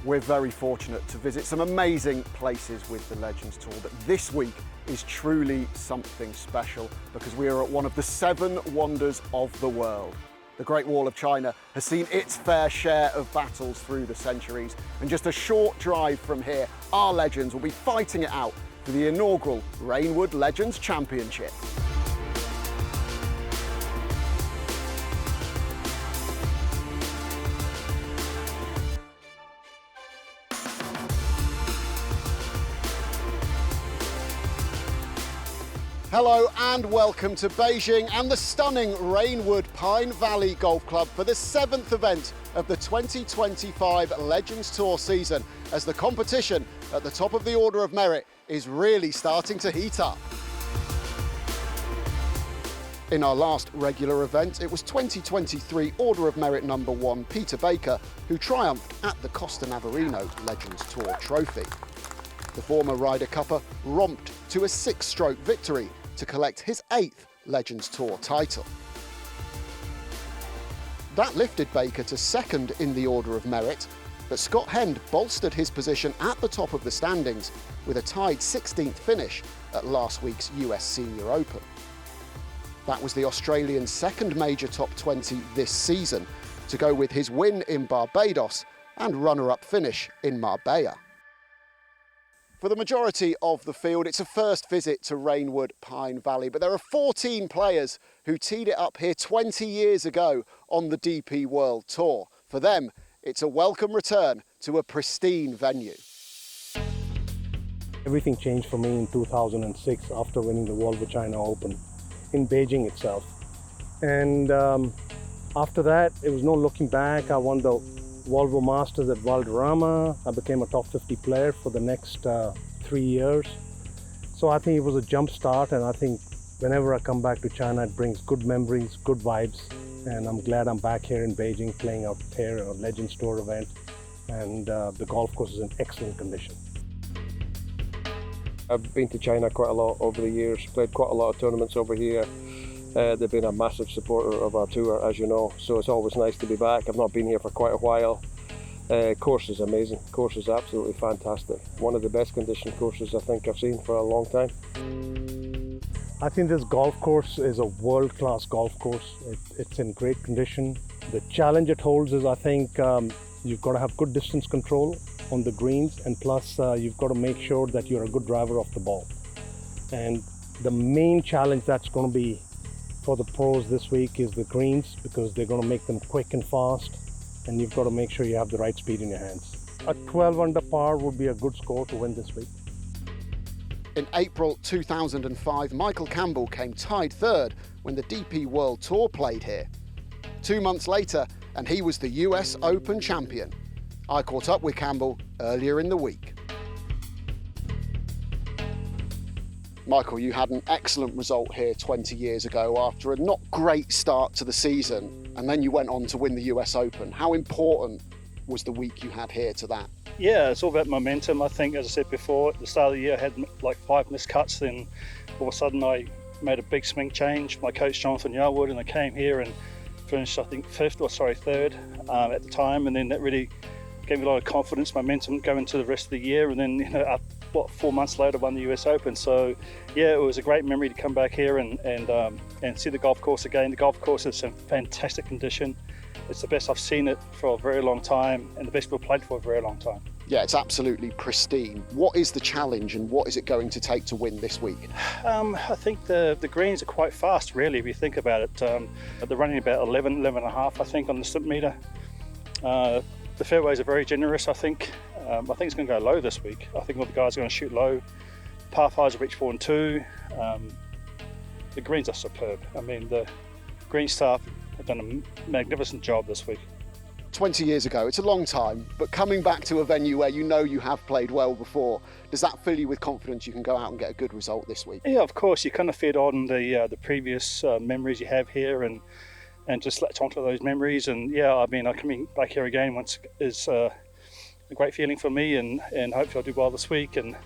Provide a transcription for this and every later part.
We're very fortunate to visit some amazing places with the Legends Tour, but this week is truly something special because we are at one of the 7 wonders of the world. The Great Wall of China has seen its fair share of battles through the centuries, and just a short drive from here, our legends will be fighting it out for the inaugural Reignwood Legends Championship. Hello and welcome to Beijing and the stunning Reignwood Pine Valley Golf Club for the 7th event of the 2025 Legends Tour season, as the competition at the top of the order of merit is really starting to heat up. In our last regular event, it was 2023 Order of Merit number 1 Peter Baker who triumphed at the Costa Navarino Legends Tour trophy. The former Ryder Cupper romped to a 6-stroke victory to collect his 8th Legends Tour title. That lifted Baker to 2nd in the Order of Merit, but Scott Hend bolstered his position at the top of the standings with a tied 16th finish at last week's US Senior Open. That was the Australian's 2nd major top 20 this season, to go with his win in Barbados and runner-up finish in Marbella. For the majority of the field, it's a first visit to Reignwood Pine Valley, but there are 14 players who teed it up here 20 years ago on the DP World Tour. For them, it's a welcome return to a pristine venue. Everything changed for me in 2006 after winning the World of China Open in Beijing itself. And after that, it was no looking back. I won the Volvo Masters at Valderrama. I became a top 50 player for the next 3 years. So I think it was a jump start, and I think whenever I come back to China, it brings good memories, good vibes, and I'm glad I'm back here in Beijing playing out here at a Legends Tour event, and the golf course is in excellent condition. I've been to China quite a lot over the years, played quite a lot of tournaments over here. They've been a massive supporter of our tour, as you know, so it's always nice to be back. I've not been here for quite a while. Course is amazing, course is absolutely fantastic. One of the best conditioned courses I think I've seen for a long time. I think this golf course is a world-class golf course. It's in great condition. The challenge it holds is, I think, you've got to have good distance control on the greens, and plus you've got to make sure that you're a good driver of the ball. And the main challenge that's going to be for the pros this week is the greens, because they're going to make them quick and fast, and you've got to make sure you have the right speed in your hands. A 12 under par would be a good score to win this week. In April 2005, Michael Campbell came tied 3rd when the DP World Tour played here. 2 months later, and he was the US Open champion. I caught up with Campbell earlier in the week. Michael, you had an excellent result here 20 years ago after a not great start to the season, and then you went on to win the US Open. How important was the week you had here to that? Yeah, it's all about momentum. I think, as I said before, at the start of the year I had like 5 missed cuts, then all of a sudden I made a big swing change. My coach Jonathan Yarwood, and I came here and finished, I think, 3rd at the time, and then that really gave me a lot of confidence, momentum going into the rest of the year, and then 4 months later won the US Open. So yeah, it was a great memory to come back here and see the golf course again. The golf course is in fantastic condition. It's the best I've seen it for a very long time, and the best we've played for a very long time. Yeah, it's absolutely pristine. What is the challenge, and what is it going to take to win this week? I think the greens are quite fast, really, if you think about it. They're running about 11 and a half, I think, on the stimp meter. The fairways are very generous, I think. I think it's going to go low this week. I think all the guys are going to shoot low. Par 5s will reach 4 and 2. The greens are superb. I mean, the green staff have done a magnificent job this week. 20 years ago, it's a long time, but coming back to a venue where you know you have played well before, does that fill you with confidence you can go out and get a good result this week? Yeah, of course. You kind of fed on the previous memories you have here, and just latch onto those memories. And yeah, I mean, coming back here again once is a great feeling for me, and hopefully I'll do well this week. And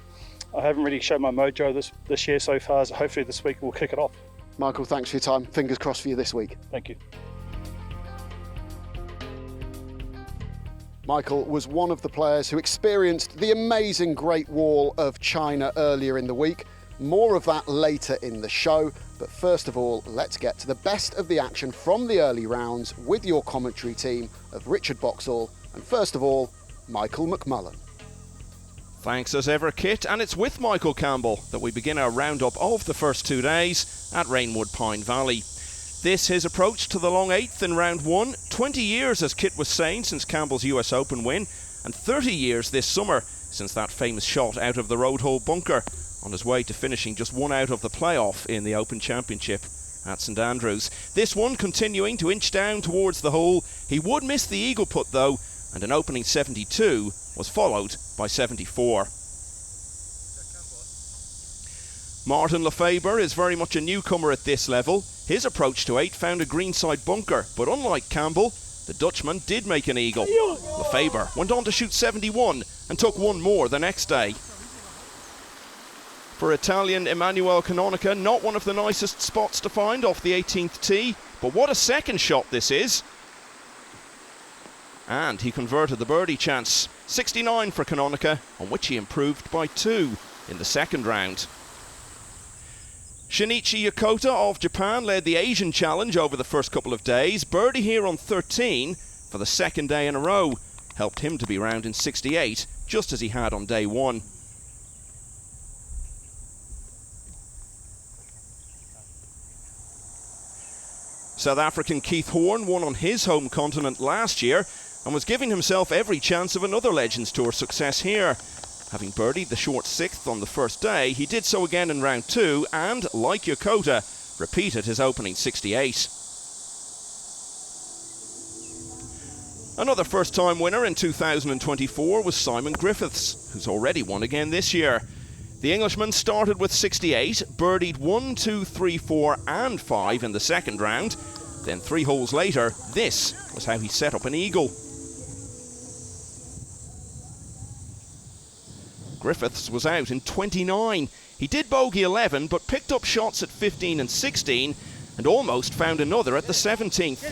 I haven't really shown my mojo this year so far, so hopefully this week we'll kick it off. Michael, thanks for your time. Fingers crossed for you this week. Thank you. Michael was one of the players who experienced the amazing Great Wall of China earlier in the week. More of that later in the show, but first of all, let's get to the best of the action from the early rounds with your commentary team of Richard Boxall and, first of all, Michael McMullen. Thanks as ever, Kit, and it's with Michael Campbell that we begin our roundup of the first 2 days at Reignwood Pine Valley. This his approach to the long 8th in round 1, 20 years as Kit was saying since Campbell's US Open win, and 30 years this summer since that famous shot out of the road hole bunker, on his way to finishing just 1 out of the playoff in the Open Championship at St Andrews. This one continuing to inch down towards the hole. He would miss the eagle putt though, and an opening 72 was followed by 74. Martin Lefebvre is very much a newcomer at this level. His approach to 8 found a greenside bunker, but unlike Campbell, the Dutchman did make an eagle. Lefebvre went on to shoot 71 and took 1 more the next day. For Italian Emanuele Canonica, not one of the nicest spots to find off the 18th tee, but what a second shot this is. And he converted the birdie chance. 69 for Canonica, on which he improved by 2 in the second round. Shinichi Yokota of Japan led the Asian Challenge over the first couple of days. Birdie here on 13 for the second day in a row helped him to be round in 68, just as he had on day 1. South African Keith Horn won on his home continent last year and was giving himself every chance of another Legends Tour success here. Having birdied the short 6th on the first day, he did so again in round 2 and, like Yokota, repeated his opening 68. Another first-time winner in 2024 was Simon Griffiths, who's already won again this year. The Englishman started with 68, birdied 1, 2, 3, 4 and 5 in the second round. Then 3 holes later, this was how he set up an eagle. Griffiths was out in 29. He did bogey 11, but picked up shots at 15 and 16, and almost found another at the 17th.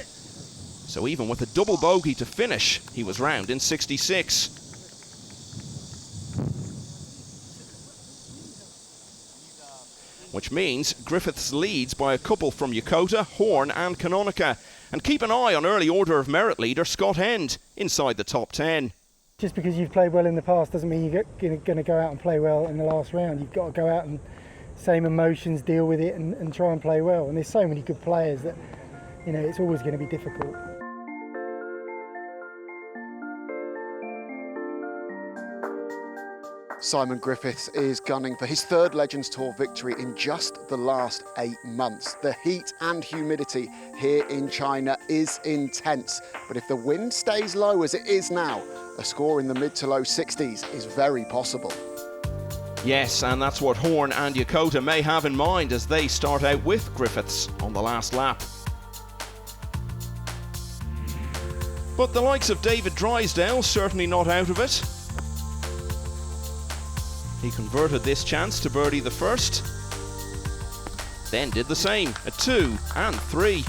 So even with a double bogey to finish, he was round in 66. Which means Griffiths leads by a couple from Yokota, Horn and Canonica. And keep an eye on early order of merit leader Scott Hend inside the top 10. Just because you've played well in the past doesn't mean you're going to go out and play well in the last round. You've got to go out and same emotions, deal with it and try and play well. And there's so many good players that, you know, it's always going to be difficult. Simon Griffiths is gunning for his 3rd Legends Tour victory in just the last 8 months. The heat and humidity here in China is intense, but if the wind stays low as it is now, a score in the mid to low 60s is very possible. Yes, and that's what Horn and Yokota may have in mind as they start out with Griffiths on the last lap. But the likes of David Drysdale certainly not out of it. He converted this chance to birdie the first, then did the same at 2 and 3.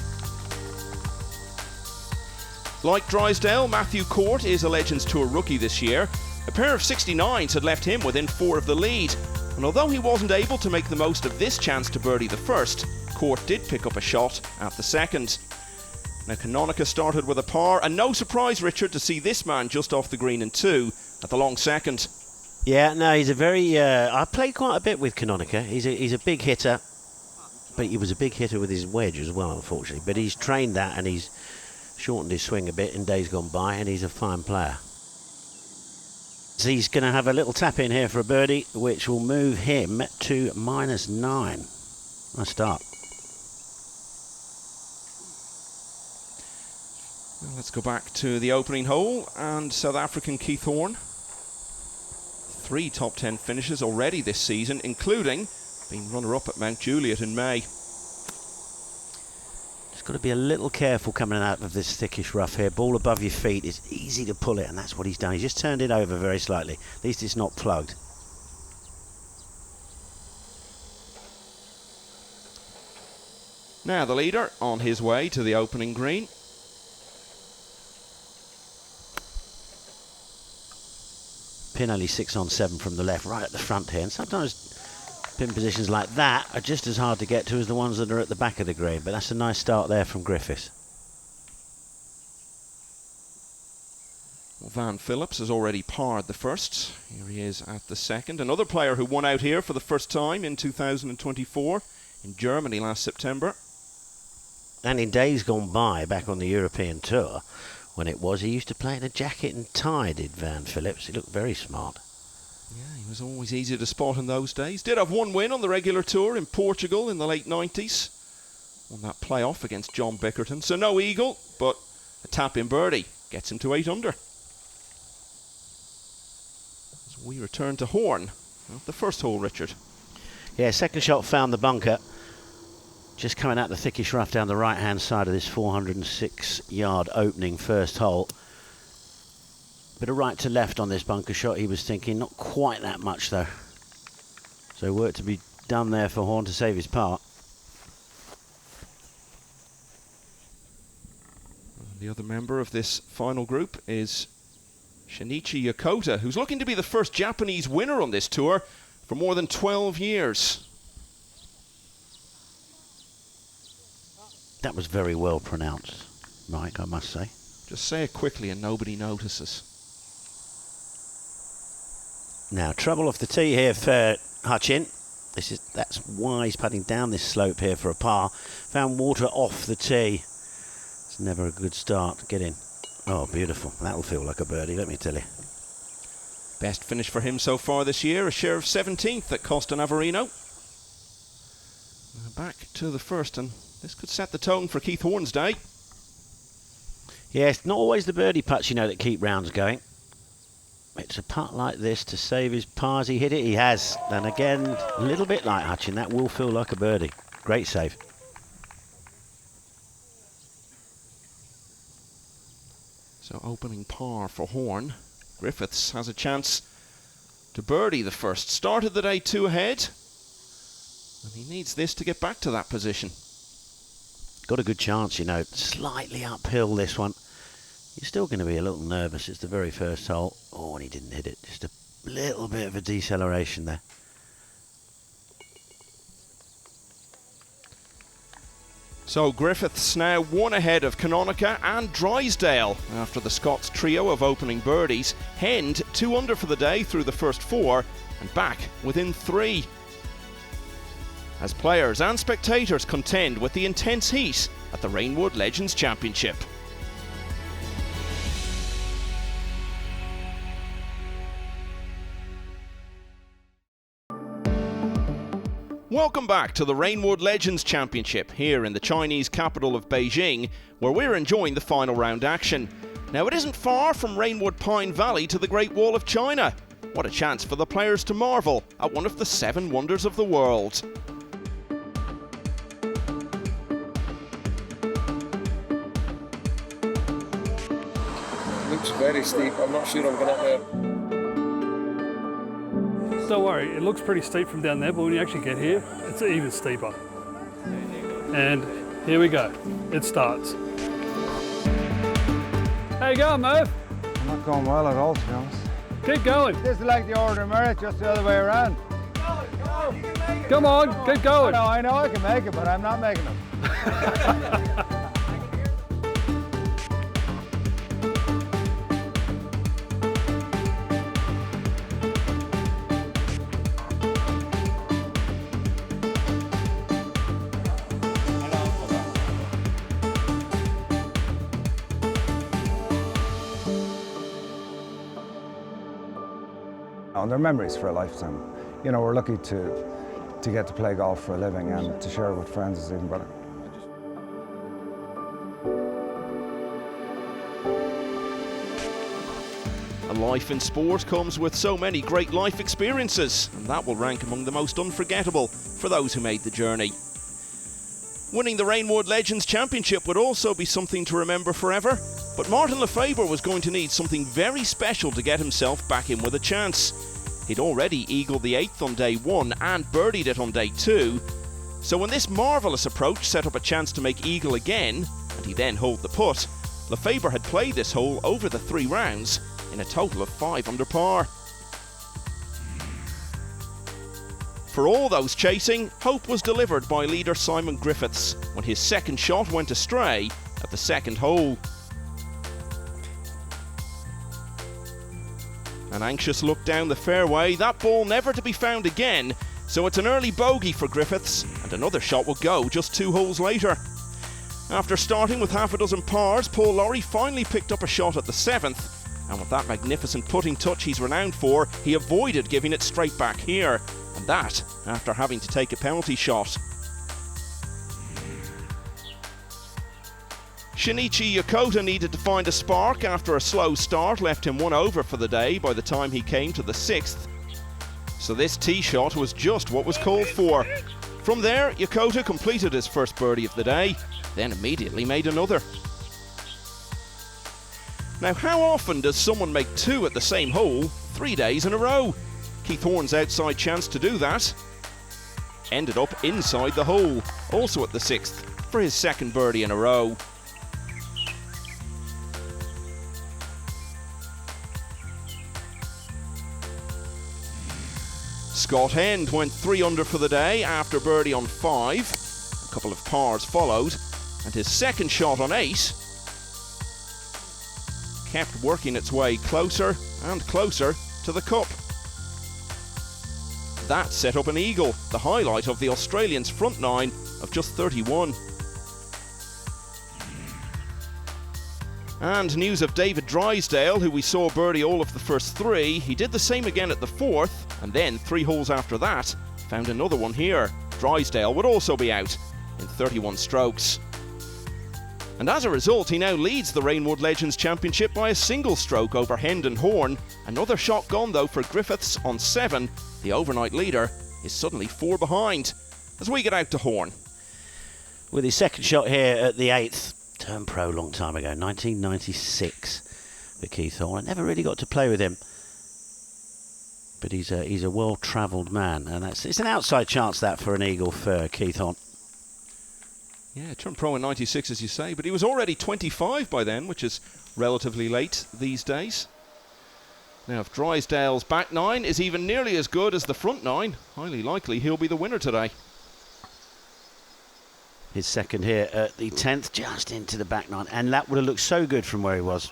Like Drysdale, Matthew Court is a Legends Tour rookie this year. A pair of 69s had left him within 4 of the lead, and although he wasn't able to make the most of this chance to birdie the first, Court did pick up a shot at the second. Now Canonica started with a par, and no surprise, Richard, to see this man just off the green in 2 at the long second. Yeah, no, he's a very... I played quite a bit with Canonica. He's a big hitter, but he was a big hitter with his wedge as well, unfortunately. But he's trained that and he's shortened his swing a bit in days gone by, and he's a fine player. So he's going to have a little tap in here for a birdie, which will move him to -9. Nice start. Well, let's go back to the opening hole and South African Keith Horn. 3 top 10 finishes already this season, including being runner-up at Mount Juliet in May. Just got to be a little careful coming out of this thickish rough here. Ball above your feet, it's easy to pull it, and that's what he's done. He's just turned it over very slightly. At least it's not plugged. Now the leader on his way to the opening green. pin only 6 on 7 from the left, right at the front here. And sometimes pin positions like that are just as hard to get to as the ones that are at the back of the green. But that's a nice start there from Griffiths. Well, Van Phillips has already parred the first. Here he is at the second. Another player who won out here for the first time in 2024 in Germany last September. And in days gone by, back on the European Tour, when it was, he used to play in a jacket and tie, did Van Phillips. He looked very smart. Yeah, he was always easy to spot in those days. Did have one win on the regular tour in Portugal in the late 90s. Won that playoff against John Bickerton. So no eagle, but a tap-in birdie gets him to 8 under. As we return to Horn, the first hole, Richard. Yeah, second shot found the bunker. Just coming out the thickish rough down the right-hand side of this 406-yard opening first hole. Bit of right to left on this bunker shot, he was thinking. Not quite that much, though. So work to be done there for Horn to save his par. The other member of this final group is Shinichi Yokota, who's looking to be the first Japanese winner on this tour for more than 12 years. That was very well pronounced, Mike, I must say. Just say it quickly and nobody notices. Now, trouble off the tee here for Hutchin. That's why he's putting down this slope here for a par. Found water off the tee. It's never a good start to get in. Oh, beautiful. That'll feel like a birdie, let me tell you. Best finish for him so far this year, a share of 17th at Costa Navarino. Back to the first, and this could set the tone for Keith Horn's day. Yes, not always the birdie putts, you know, that keep rounds going. It's a putt like this to save his par. Has he hit it? He has. And again, a little bit like Hutchin, that will feel like a birdie. Great save. So opening par for Horn. Griffiths has a chance to birdie the first. Started the day 2 ahead. And he needs this to get back to that position. Got a good chance, you know. Slightly uphill, this one. You're still going to be a little nervous. It's the very first hole. Oh, and he didn't hit it. Just a little bit of a deceleration there. So Griffiths now 1 ahead of Canonica and Drysdale after the Scots trio of opening birdies. Hend 2 under for the day through the first 4 and back within 3. As players and spectators contend with the intense heat at the Reignwood Legends Championship. Welcome back to the Reignwood Legends Championship here in the Chinese capital of Beijing, where we're enjoying the final round action. Now, it isn't far from Reignwood Pine Valley to the Great Wall of China. What a chance for the players to marvel at one of the 7 wonders of the world. Looks very steep. I'm not sure I'm going up there. Don't worry, it looks pretty steep from down there, but when you actually get here, it's even steeper. And here we go. It starts. How you going, Merv? I'm not going well at all, to be honest. Keep going. This is like the order of merit, just the other way around. Come on, keep going. I know I can make it, but I'm not making it. They're memories for a lifetime. You know, we're lucky to get to play golf for a living, and to share it with friends is even better. A life in sport comes with so many great life experiences, and that will rank among the most unforgettable for those who made the journey. Winning the Reignwood Legends Championship would also be something to remember forever, but Martin Lefebvre was going to need something very special to get himself back in with a chance. He'd already eagled the 8th on day 1 and birdied it on day 2, so when this marvellous approach set up a chance to make eagle again, and he then holed the putt, Lefebvre had played this hole over the 3 rounds in a total of 5 under par. for all those chasing, hope was delivered by leader Simon Griffiths when his second shot went astray at the second hole. An anxious look down the fairway, that ball never to be found again, so it's an early bogey for Griffiths, and another shot will go just 2 holes later. After starting with half a dozen pars, Paul Lawrie finally picked up a shot at the 7th, and with that magnificent putting touch he's renowned for, he avoided giving it straight back here, and that after having to take a penalty shot. Shinichi Yokota needed to find a spark after a slow start left him 1 over for the day by the time he came to the 6th. So this tee shot was just what was called for. From there, Yokota completed his first birdie of the day, then immediately made another. Now, how often does someone make 2 at the same hole 3 days in a row? Keith Horn's outside chance to do that ended up inside the hole, also at the 6th, for his second birdie in a row. Scott Hend went 3 under for the day after birdie on 5. A couple of pars followed, and his second shot on 8 kept working its way closer and closer to the cup. That set up an eagle, the highlight of the Australians' front 9 of just 31. And news of David Drysdale, who we saw birdie all of the first 3. He did the same again at the 4th, and then 3 holes after that, found another one here. Drysdale would also be out in 31 strokes. And as a result, he now leads the Reignwood Legends Championship by a single stroke over Hend and Horn. Another shot gone though for Griffiths on 7. The overnight leader is suddenly 4 behind. As we get out to Horn. With his second shot here at the 8th. Turned pro a long time ago, 1996 for Keith Horn. I never really got to play with him. But he's a well-travelled man, and it's an outside chance that for an eagle for Keith Horn. Yeah, turned pro in 96, as you say, but he was already 25 by then, which is relatively late these days. Now, if Drysdale's back 9 is even nearly as good as the front 9, highly likely he'll be the winner today. His second here at the 10th, just into the back 9, and that would have looked so good from where he was.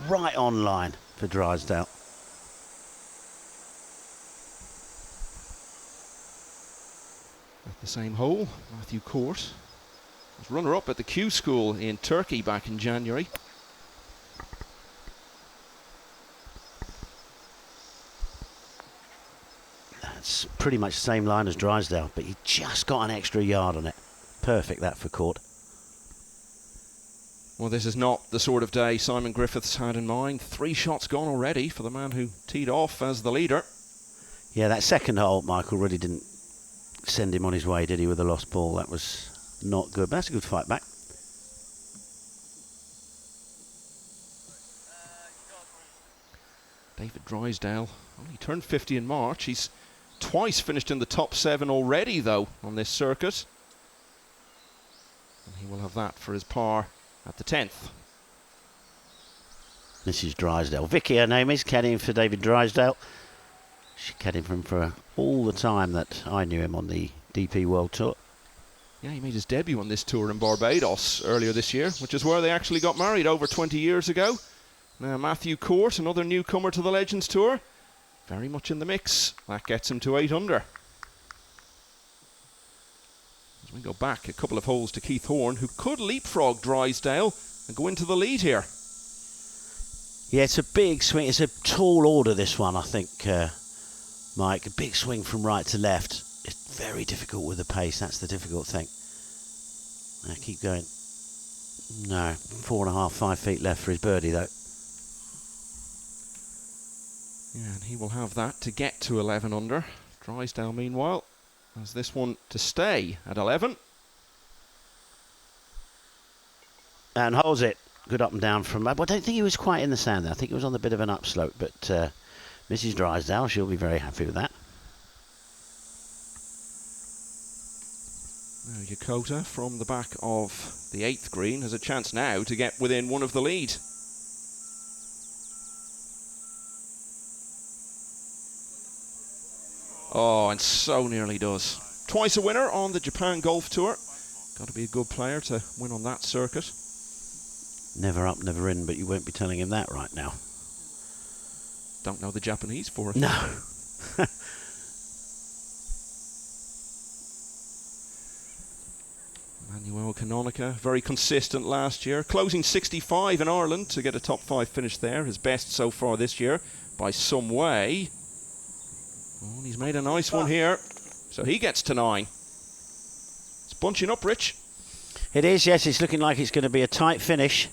Right on line for Drysdale. At the same hole, Matthew Court was runner-up at the Q School in Turkey back in January. That's pretty much the same line as Drysdale, but he just got an extra yard on it. Perfect that for Court. Well, this is not the sort of day Simon Griffiths had in mind. 3 shots gone already for the man who teed off as the leader. Yeah, that second hole, Michael, really didn't send him on his way, did he, with a lost ball? That was not good, but that's a good fight back. David Drysdale only turned 50 in March. He's twice finished in the top 7 already, though, on this circuit. And he will have that for his par at the 10th. This is Drysdale. Vicky, her name is, caddying for David Drysdale. She caddied for him for all the time that I knew him on the DP World Tour. Yeah, he made his debut on this tour in Barbados earlier this year, which is where they actually got married over 20 years ago. Now, Matthew Court, another newcomer to the Legends Tour, very much in the mix. That gets him to 8 under. As we go back a couple of holes to Keith Horn, who could leapfrog Drysdale and go into the lead here. Yeah, it's a big swing. It's a tall order, this one, I think, Mike. A big swing from right to left. It's very difficult with the pace. That's the difficult thing. Now, keep going. No, 4.5, 5 feet left for his birdie, though. Yeah, and he will have that to get to 11 under. Drysdale, meanwhile, has this one to stay at 11. And holds it. Good up and down from... Well, I don't think he was quite in the sand there. I think it was on a bit of an upslope, but Mrs. Drysdale, she'll be very happy with that. Now, Yokota from the back of the 8th green has a chance now to get within one of the lead. Oh, and so nearly does. Twice a winner on the Japan Golf Tour. Got to be a good player to win on that circuit. Never up, never in, but you won't be telling him that right now. Don't know the Japanese for it. No. Manuel Canonica, very consistent last year, closing 65 in Ireland to get a top 5 finish there, his best so far this year by some way. Oh, and he's made a nice one here, so he gets to 9. It's bunching up, Rich. It is, yes, it's looking like it's going to be a tight finish.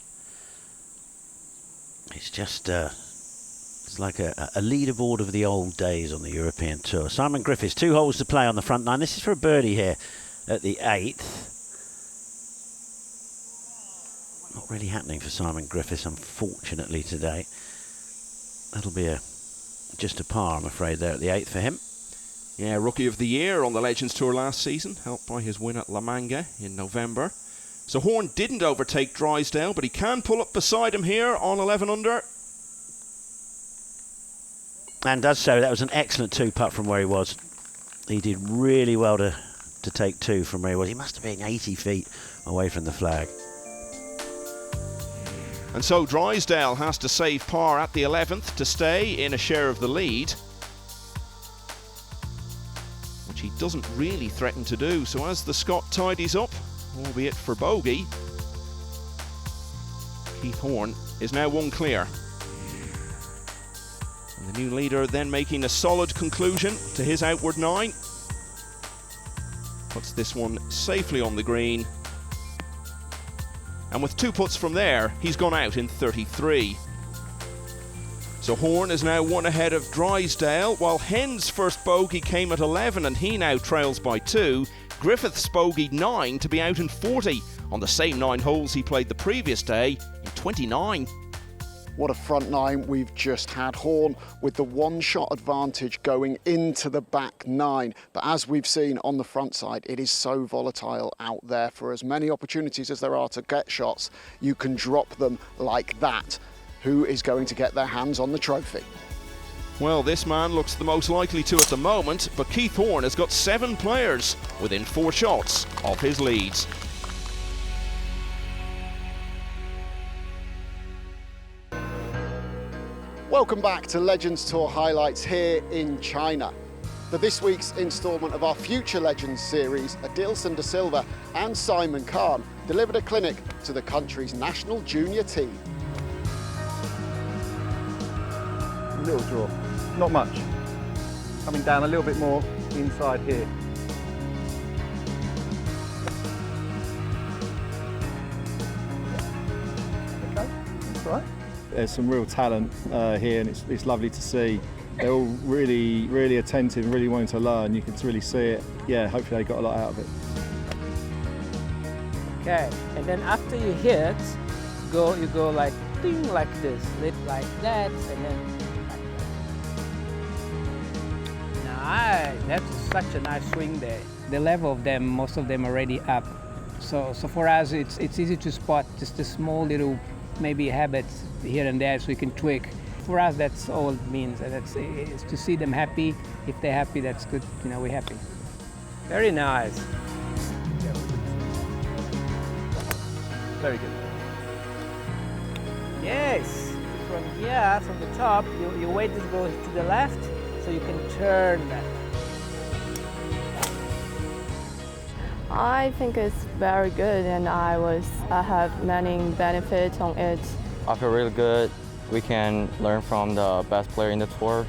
It's just, it's like a leaderboard of the old days on the European Tour. Simon Griffiths, 2 holes to play on the front 9. This is for a birdie here at the 8th. Not really happening for Simon Griffiths, unfortunately, today. That'll be just a par, I'm afraid, there at the 8th for him. Yeah, Rookie of the Year on the Legends Tour last season, helped by his win at La Manga in November. So Horn didn't overtake Drysdale, but he can pull up beside him here on 11 under. And does so. That was an excellent 2-putt from where he was. He did really well to take 2 from where he was. He must have been 80 feet away from the flag. And so Drysdale has to save par at the 11th to stay in a share of the lead, which he doesn't really threaten to do. So as the Scot tidies up, albeit for bogey, Keith Horn is now 1 clear. And the new leader then making a solid conclusion to his outward 9. Puts this one safely on the green. And with 2 putts from there, he's gone out in 33. So Horn is now 1 ahead of Drysdale, while Henn's first bogey came at 11 and he now trails by 2. Griffiths bogeyed 9 to be out in 40 on the same 9 holes he played the previous day in 29. What a front 9 we've just had. Horn with the 1-shot advantage going into the back 9. But as we've seen on the front side, it is so volatile out there. For as many opportunities as there are to get shots, you can drop them like that. Who is going to get their hands on the trophy? Well, this man looks the most likely to at the moment, but Keith Horn has got 7 players within 4 shots of his leads. Welcome back to Legends Tour highlights here in China. For this week's instalment of our Future Legends series, Adilson de Silva and Simon Khan delivered a clinic to the country's national junior team. Little draw, not much. Coming down a little bit more inside here. Okay, that's all right. There's some real talent here, and it's lovely to see. They're all really attentive, really wanting to learn. You can really see it. Yeah, hopefully they got a lot out of it. Okay, and then after you hit, you go like ding like this, lift like that, and then like that. Nice. That's such a nice swing there. The level of them, most of them already up. So for us, it's easy to spot just the small little maybe habits here and there, so we can tweak. For us, that's all it means, and it's to see them happy. If they're happy, that's good. You know, we're happy. Very nice. Very good. Yes. From here, from the top, your weight is going to the left, so you can turn that. I think it's very good, and I have many benefits on it. I feel really good. We can learn from the best player in the tour.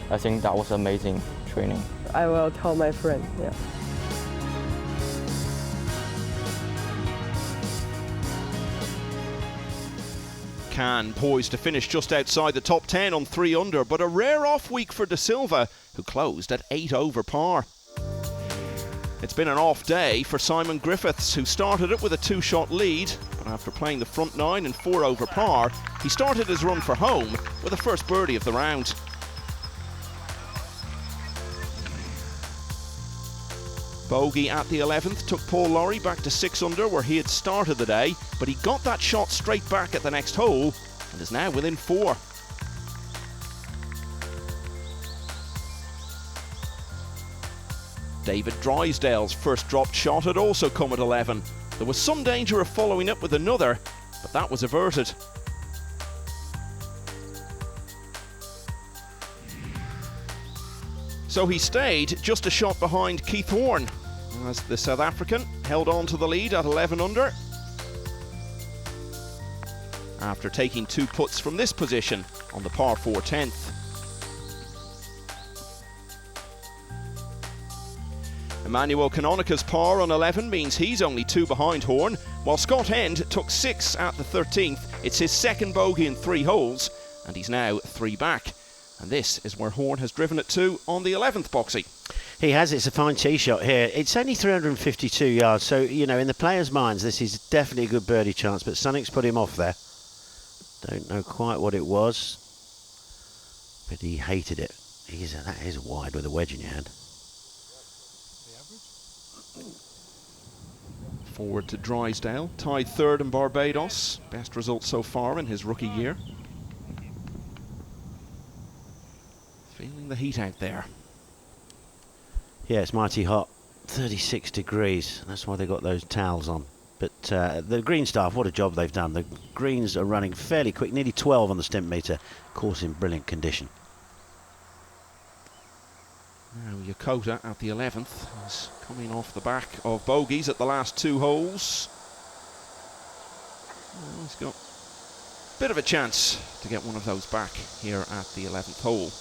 I think that was amazing training. I will tell my friend, yeah. Khan poised to finish just outside the top 10 on 3 under, but a rare off week for de Silva, who closed at 8 over par. It's been an off day for Simon Griffiths, who started it with a 2-shot lead, but after playing the front 9 and 4 over par, he started his run for home with the first birdie of the round. Bogey at the 11th took Paul Lawrie back to 6 under where he had started the day, but he got that shot straight back at the next hole and is now within 4. David Drysdale's first dropped shot had also come at 11. There was some danger of following up with another, but that was averted. So he stayed just a shot behind Keith Horn, as the South African held on to the lead at 11 under. After taking 2 putts from this position on the par 4 10th. Emmanuel Canonica's par on 11 means he's only 2 behind Horn, while Scott Hend took 6 at the 13th. It's his second bogey in 3 holes, and he's now 3 back. And this is where Horn has driven it to on the 11th boxy. He has. It's a fine tee shot here. It's only 352 yards, so, you know, in the players' minds, this is definitely a good birdie chance, but something's put him off there. Don't know quite what it was, but he hated it. That is wide with a wedge in your hand. Forward to Drysdale, tied 3rd in Barbados. Best result so far in his rookie year. Feeling the heat out there. Yeah, it's mighty hot. 36 degrees. That's why they got those towels on. But the green staff, what a job they've done. The greens are running fairly quick, nearly 12 on the stimp meter. Course in brilliant condition. Now Yokota at the 11th is coming off the back of bogeys at the last 2 holes. Well, he's got a bit of a chance to get one of those back here at the 11th hole.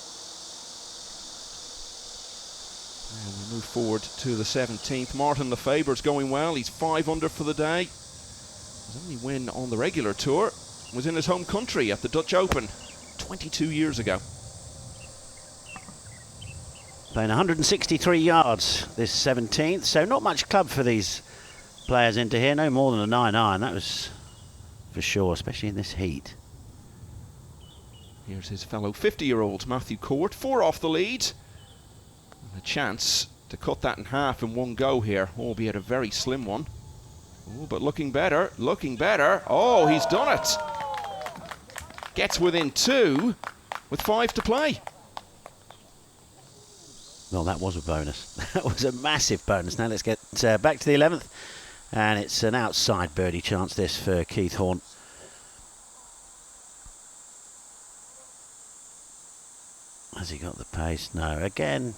And we move forward to the 17th. Martin Lefeber's going well. He's 5 under for the day. His only win on the regular tour was in his home country at the Dutch Open 22 years ago. Playing 163 yards this 17th, so not much club for these players into here. No more than a 9-iron, that was for sure, especially in this heat. Here's his fellow 50-year-old Matthew Court, 4 off the lead. And a chance to cut that in half in one go here, albeit a very slim one. Oh, but looking better, looking better. Oh, he's done it. Gets within 2 with 5 to play. Well, that was a bonus. That was a massive bonus. Now let's get back to the 11th. And it's an outside birdie chance, this, for Keith Horn. Has he got the pace? No. Again,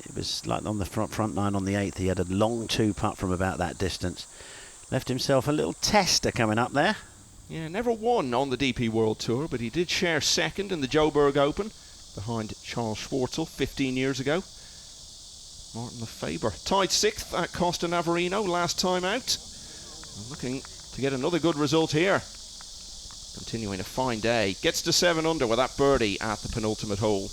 it was like on the front 9 on the 8th. He had a long 2-putt from about that distance. Left himself a little tester coming up there. Yeah, never won on the DP World Tour, but he did share 2nd in the Joburg Open behind Charles Schwartzel 15 years ago. Martin Lefeber tied 6th at Costa Navarino last time out. Looking to get another good result here. Continuing a fine day. Gets to 7 under with that birdie at the penultimate hole.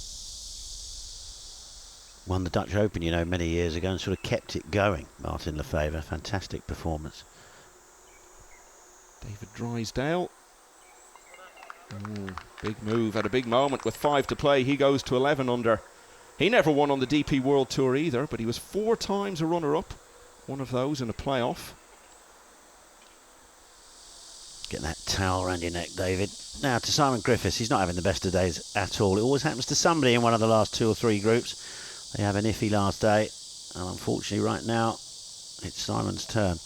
Won the Dutch Open, you know, many years ago and sort of kept it going, Martin Lefever. Fantastic performance. David Drysdale. Ooh, big move at a big moment with 5 to play. He goes to 11 under. He never won on the DP World Tour either, but he was 4 times a runner-up. One of those in a playoff. Get that towel around your neck, David. Now to Simon Griffiths. He's not having the best of days at all. It always happens to somebody in one of the last 2 or 3 groups. They have an iffy last day, and unfortunately right now it's Simon's turn.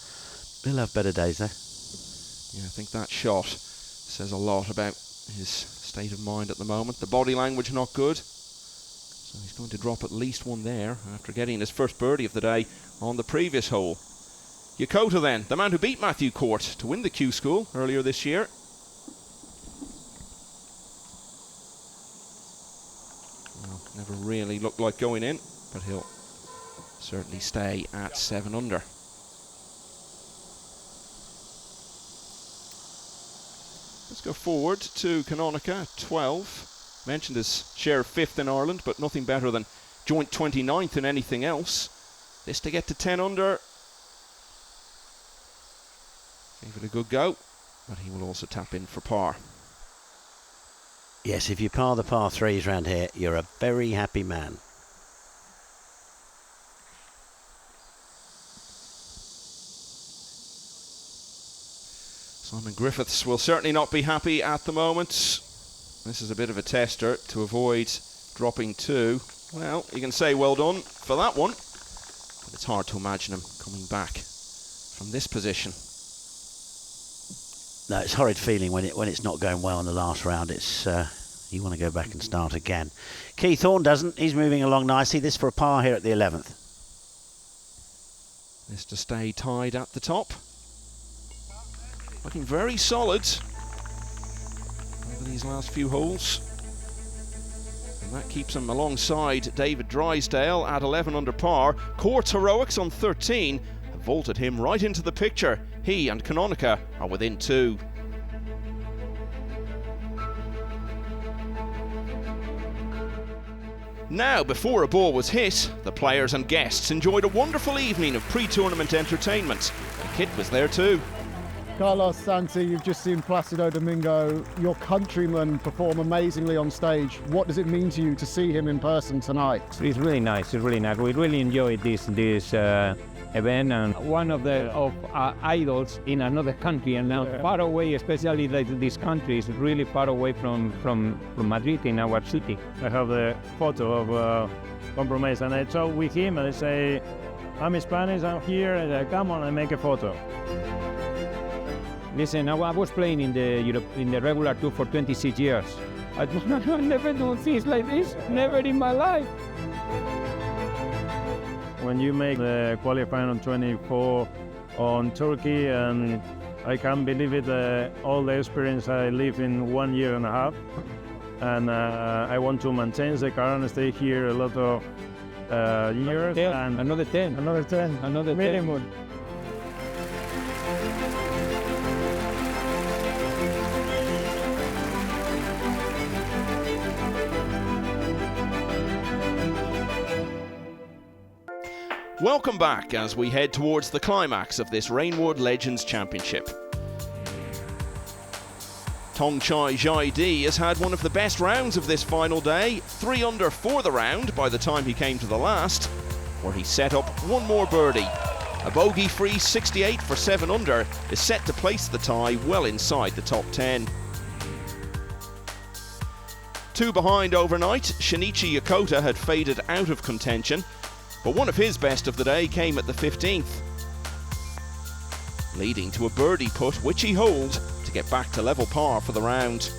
He'll have better days though. Yeah, I think that shot says a lot about his state of mind at the moment. The body language not good. So he's going to drop at least 1 there after getting his first birdie of the day on the previous hole. Yokota then, the man who beat Matthew Court to win the Q School earlier this year. Well, never really looked like going in, but he'll certainly stay at 7 under. Let's go forward to Canonica, 12. Mentioned his share of 5th in Ireland, but nothing better than joint 29th in anything else. This to get to 10 under. Gave it a good go, but he will also tap in for par. Yes, if you par the par 3s round here, you're a very happy man. Simon Griffiths will certainly not be happy at the moment. This is a bit of a tester to avoid dropping 2. Well, you can say well done for that one. But it's hard to imagine him coming back from this position. No, it's a horrid feeling when it's not going well in the last round. It's you want to go back and start again. Keith Thorne doesn't. He's moving along nicely. This for a par here at the 11th. This to stay tied at the top. Looking very solid over these last few holes. And that keeps him alongside David Drysdale at 11 under par. Court's heroics on 13 have vaulted him right into the picture. He and Canonica are within 2. Now, before a ball was hit, the players and guests enjoyed a wonderful evening of pre-tournament entertainment. The kit was there too. Carlos Santi, you've just seen Placido Domingo, your countryman, perform amazingly on stage. What does it mean to you to see him in person tonight? It's really nice. It's really nice. We really enjoyed this event, and one of our idols in another country, and now far away, especially this country is really far away from Madrid, in our city. I have the photo of Compromise, and I talk with him and I say, I'm Spanish, I'm here, and I come on and make a photo. Listen, I was playing in the regular tour for 26 years. I never do things like this, never in my life. When you make the qualifying on 24 on Turkey, and I can't believe it, all the experience I live in 1 year and a half, and I want to maintain the car and stay here a lot of years. And another 10. Another 10. Another minimum. Welcome back as we head towards the climax of this Reignwood Legends Championship. Tongchai Jaidi has had one of the best rounds of this final day, 3 under for the round by the time he came to the last, where he set up one more birdie. A bogey-free 68 for 7 under is set to place the tie well inside the top 10. 2 behind overnight, Shinichi Yokota had faded out of contention, but one of his best of the day came at the 15th, leading to a birdie putt which he holed to get back to level par for the round.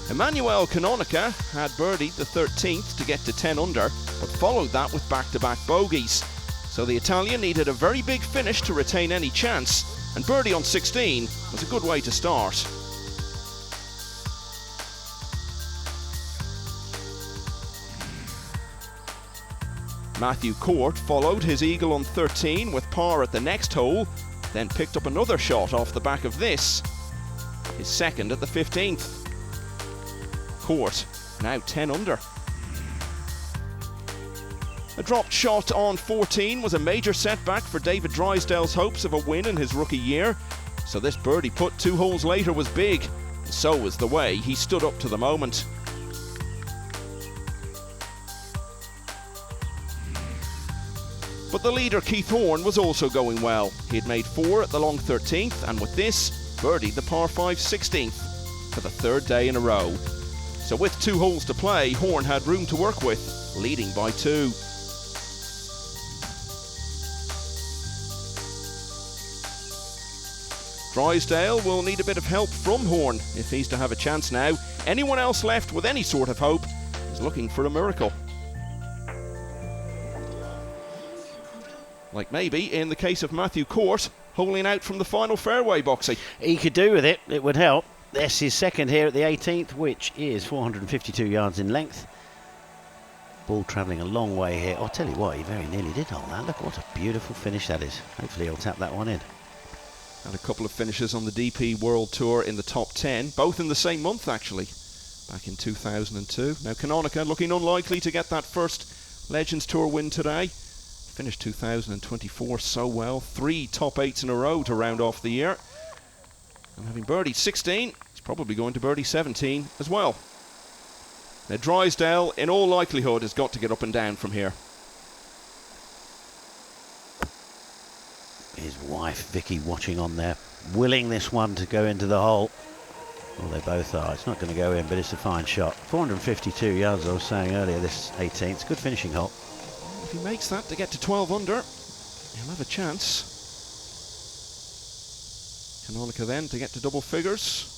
Emmanuel Canonica had birdied the 13th to get to 10 under, but followed that with back-to-back bogeys. So the Italian needed a very big finish to retain any chance, and birdie on 16 was a good way to start. Matthew Court followed his eagle on 13 with par at the next hole, then picked up another shot off the back of this, his second at the 15th. Court now 10 under. A dropped shot on 14 was a major setback for David Drysdale's hopes of a win in his rookie year, so this birdie putt 2 holes later was big, and so was the way he stood up to the moment. But the leader Keith Thorne was also going well. He had made 4 at the long 13th, and with this, birdied the par 5 16th for the 3rd day in a row. So with 2 holes to play, Horn had room to work with, leading by 2. Drysdale will need a bit of help from Horn if he's to have a chance now. Anyone else left with any sort of hope is looking for a miracle. Like maybe in the case of Matthew Court, holing out from the final fairway boxing. He could do with it, it would help. This is second here at the 18th, which is 452 yards in length. Ball travelling a long way here. I'll tell you what, he very nearly did hold that. Look what a beautiful finish that is. Hopefully he'll tap that one in. Had a couple of finishes on the DP World Tour in the top 10, both in the same month actually, back in 2002. Now Canonica looking unlikely to get that first Legends Tour win today. Finished 2024 so well, 3 top 8s in a row to round off the year. And having birdied 16, he's probably going to birdie 17 as well. Now Drysdale, in all likelihood, has got to get up and down from here. His wife Vicky watching on there, willing this one to go into the hole. Well, they both are. It's not going to go in, but it's a fine shot. 452 yards, I was saying earlier, this 18th. Good finishing hole. If he makes that to get to 12 under, he'll have a chance. Canonica then to get to double figures.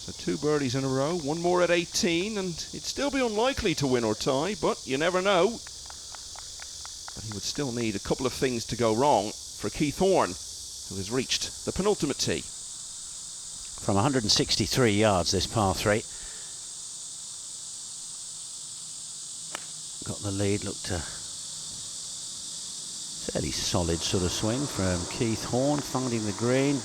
So 2 birdies in a row, one more at 18, and it'd still be unlikely to win or tie, but you never know. But he would still need a couple of things to go wrong for Keith Horn, who has reached the penultimate tee. From 163 yards, this par 3. Got the lead, looked a fairly solid sort of swing from Keith Horn, finding the green.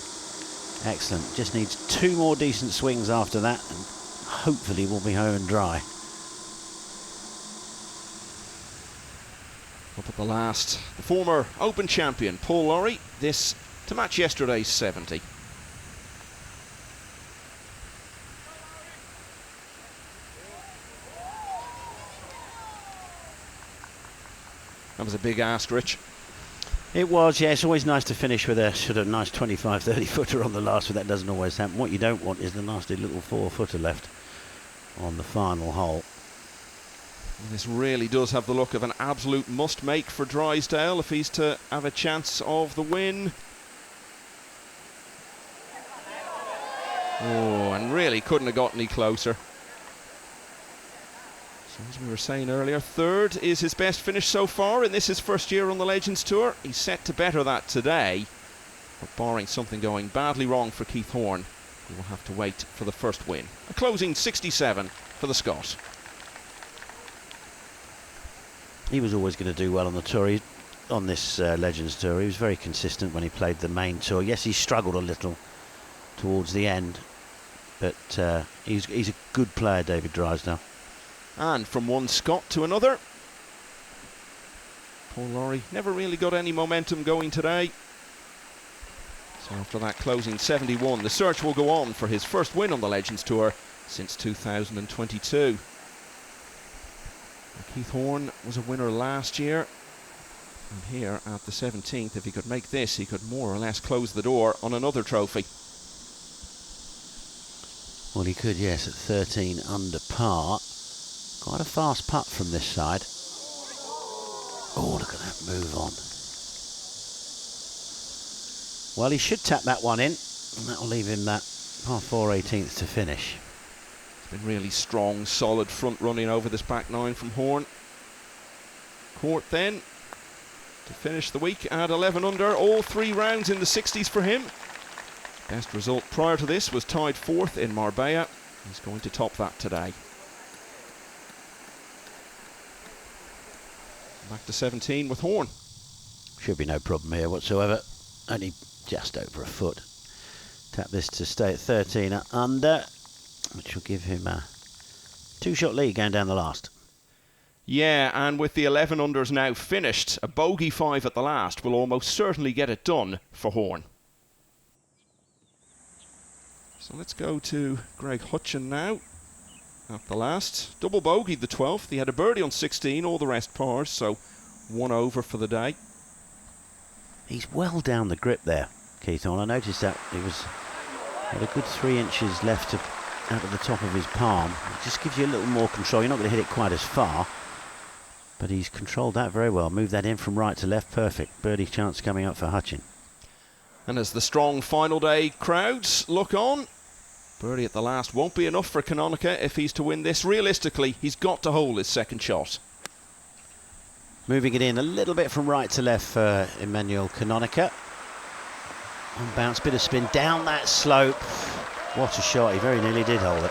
Excellent, just needs 2 more decent swings after that, and hopefully we'll be home and dry. Up at the last, the former Open champion, Paul Lawrie, this to match yesterday's 70. That was a big ask, Rich. It was, yeah. It's always nice to finish with a sort of nice 25-30 footer on the last, but that doesn't always happen. What you don't want is the nasty little 4-footer left on the final hole. This really does have the look of an absolute must-make for Drysdale if he's to have a chance of the win. Oh, and really couldn't have got any closer. So as we were saying earlier, 3rd is his best finish so far in this his first year on the Legends Tour. He's set to better that today, but barring something going badly wrong for Keith Horn, he will have to wait for the first win. A closing 67 for the Scot. He was always going to do well on the tour. On this Legends Tour, he was very consistent when he played the main tour. Yes, he struggled a little towards the end, but he's a good player, David Drysdale. And from one Scot to another, Paul Lawrie never really got any momentum going today. So after that closing 71, the search will go on for his first win on the Legends Tour since 2022. Keith Horn was a winner last year, and here at the 17th, if he could make this, he could more or less close the door on another trophy. Well, he could, yes, at 13 under par. Quite a fast putt from this side. Oh, look at that move on. Well, he should tap that one in, and that'll leave him that par 4 18th to finish. It's been really strong, solid front running over this back 9 from Horn. Court then to finish the week at 11 under, all 3 rounds in the 60s for him. Best result prior to this was tied 4th in Marbella. He's going to top that today. Back to 17 with Horn. Should be no problem here whatsoever. Only just over a foot. Tap this to stay at 13 under, which will give him a 2-shot lead going down the last. Yeah, and with the 11 unders now finished, a bogey 5 at the last will almost certainly get it done for Horn. So let's go to Greg Hutchin now. At the last, double bogeyed the 12th. He had a birdie on 16, all the rest pars, so 1 over for the day. He's well down the grip there, Keith Horn. I noticed that he had a good 3 inches left out of the top of his palm. It just gives you a little more control. You're not going to hit it quite as far, but he's controlled that very well. Moved that in from right to left, perfect. Birdie chance coming up for Hutchin. And as the strong final day crowds look on, birdie at the last won't be enough for Canonica if he's to win this. Realistically, he's got to hold his second shot. Moving it in a little bit from right to left for Emmanuel Canonica. On bounce, bit of spin down that slope. What a shot, he very nearly did hold it.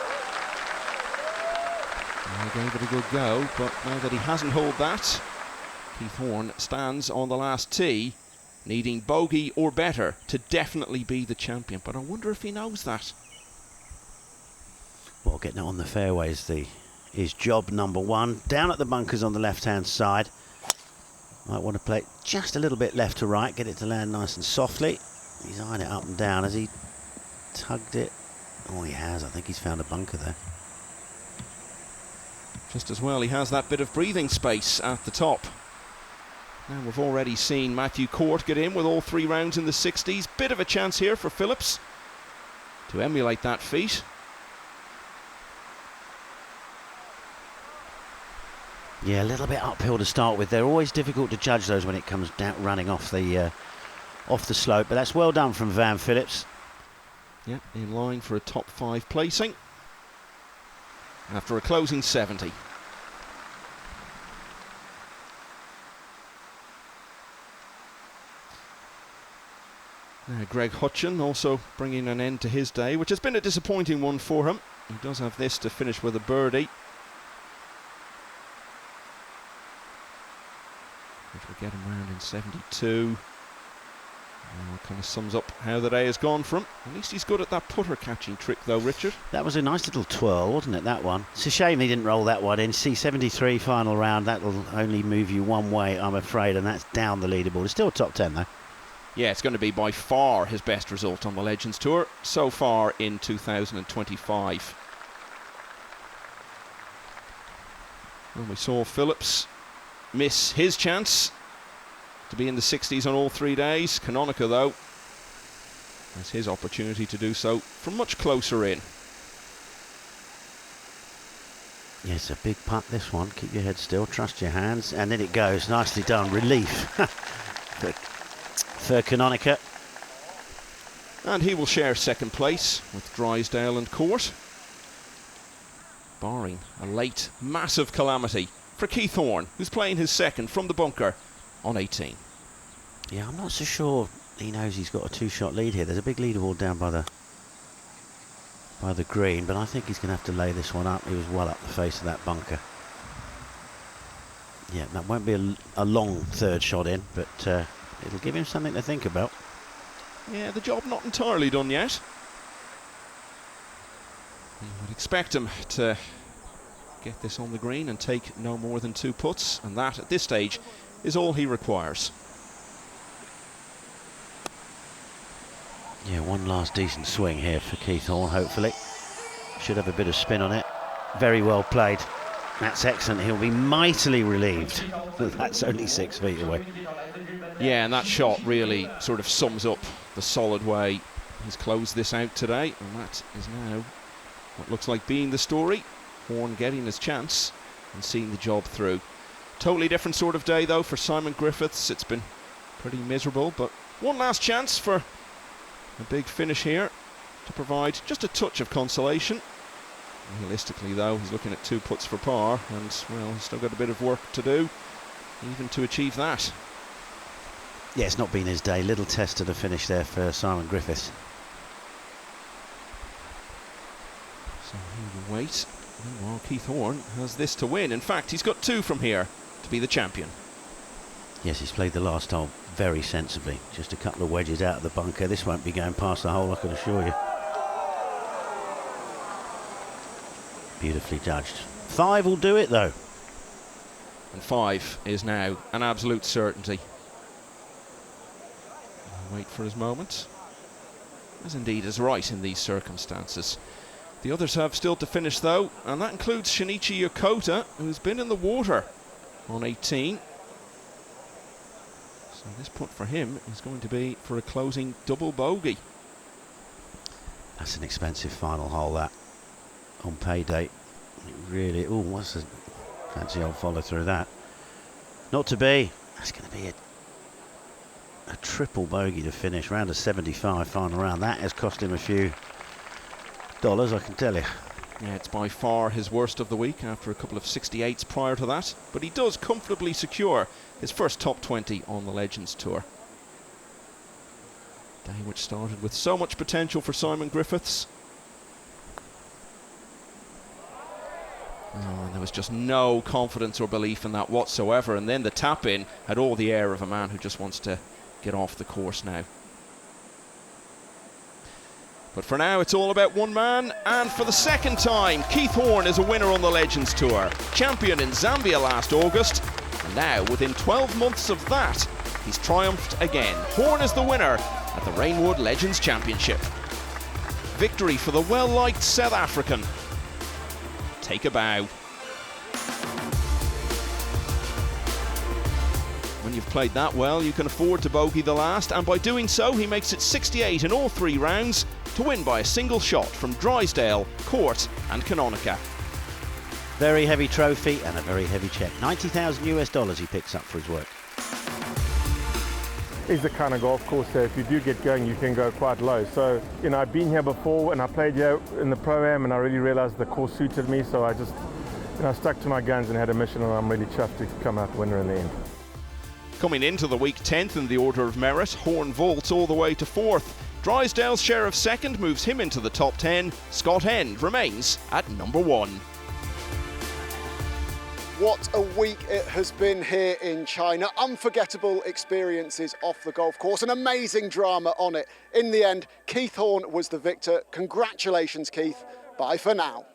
He gave it a good go, but now that he hasn't held that, Keith Horn stands on the last tee, needing bogey or better to definitely be the champion. But I wonder if he knows that. Well, getting it on the fairway is job number 1. Down at the bunkers on the left-hand side. Might want to play it just a little bit left to right, get it to land nice and softly. He's eyeing it up and down. Has he tugged it? Oh, he has. I think he's found a bunker there. Just as well, he has that bit of breathing space at the top. Now we've already seen Matthew Court get in with all 3 rounds in the 60s. Bit of a chance here for Phillips to emulate that feat. Yeah, a little bit uphill to start with. They're always difficult to judge those when it comes down running off the slope, but that's well done from Van Phillips. Yeah, in line for a top 5 placing after a closing 70. Now Greg Hutchin also bringing an end to his day, which has been a disappointing one for him. He does have this to finish with a birdie, which will get him round in 72. Kind of sums up how the day has gone for him. At least he's good at that putter catching trick though, Richard. That was a nice little twirl, wasn't it, that one? It's a shame he didn't roll that one in. C73 final round, that'll only move you one way, I'm afraid, and that's down the leaderboard. It's still top 10 though. Yeah, it's going to be by far his best result on the Legends Tour so far in 2025. And we saw Phillips miss his chance to be in the 60s on all 3 days. Canonica, though, has his opportunity to do so from much closer in. Yeah, it's a big putt, this one. Keep your head still, trust your hands, and then it goes. Nicely done. Relief for Canonica. And he will share second place with Drysdale and Court, barring a late massive calamity for Keith Horn, who's playing his second from the bunker on 18. Yeah, I'm not so sure he knows he's got a 2-shot lead here. There's a big leaderboard down by the green, but I think he's going to have to lay this one up. He was well up the face of that bunker. Yeah, that won't be a long third shot in, but it'll give him something to think about. Yeah, the job not entirely done yet. You would expect him to get this on the green and take no more than 2 putts, and that at this stage is all he requires. Yeah, one last decent swing here for Keith Horn, hopefully. Should have a bit of spin on it. Very well played. That's excellent. He'll be mightily relieved that that's only 6 feet away. Yeah, and that shot really sort of sums up the solid way he's closed this out today, and that is now what looks like being the story. Horn getting his chance and seeing the job through. Totally different sort of day though for Simon Griffiths. It's been pretty miserable, but one last chance for a big finish here to provide just a touch of consolation. Realistically though, he's looking at 2 putts for par, and well, he's still got a bit of work to do even to achieve that. Yeah, it's not been his day. Little test to the finish there for Simon Griffiths. So he will wait. Meanwhile, Keith Horn has this to win. In fact, he's got 2 from here to be the champion. Yes, he's played the last hole very sensibly. Just a couple of wedges out of the bunker. This won't be going past the hole, I can assure you. Beautifully judged. 5 will do it though. And 5 is now an absolute certainty. I'll wait for his moment, as indeed is right in these circumstances. The others have still to finish though, and that includes Shinichi Yokota, who's been in the water on 18. So this putt for him is going to be for a closing double bogey. That's an expensive final hole, that, on payday. It really, oh, what's a fancy old follow through that. Not to be. That's going to be a triple bogey to finish. Round of 75 final round. That has cost him a few dollars, I can tell you. Yeah, it's by far his worst of the week after a couple of 68s prior to that, but he does comfortably secure his first top 20 on the Legends Tour. Day which started with so much potential for Simon Griffiths. Oh, and there was just no confidence or belief in that whatsoever, and then the tap-in had all the air of a man who just wants to get off the course now. But for now, it's all about one man, and for the second time, Keith Horn is a winner on the Legends Tour. Champion in Zambia last August, and now, within 12 months of that, he's triumphed again. Horn is the winner at the Reignwood Legends Championship. Victory for the well-liked South African. Take a bow. When you've played that well, you can afford to bogey the last, and by doing so, he makes it 68 in all 3 rounds to win by a single shot from Drysdale, Court and Canonica. Very heavy trophy and a very heavy check. $90,000 he picks up for his work. Is the kind of golf course that if you do get going, you can go quite low. So, I've been here before and I played here in the Pro-Am and I really realized the course suited me. So I just, stuck to my guns and had a mission, and I'm really chuffed to come out winner in the end. Coming into the week 10th in the order of merit, Horn vaults all the way to 4th. Drysdale's share of 2nd moves him into the top 10. Scott Hend remains at number 1. What a week it has been here in China. Unforgettable experiences off the golf course, and amazing drama on it. In the end, Keith Horn was the victor. Congratulations, Keith. Bye for now.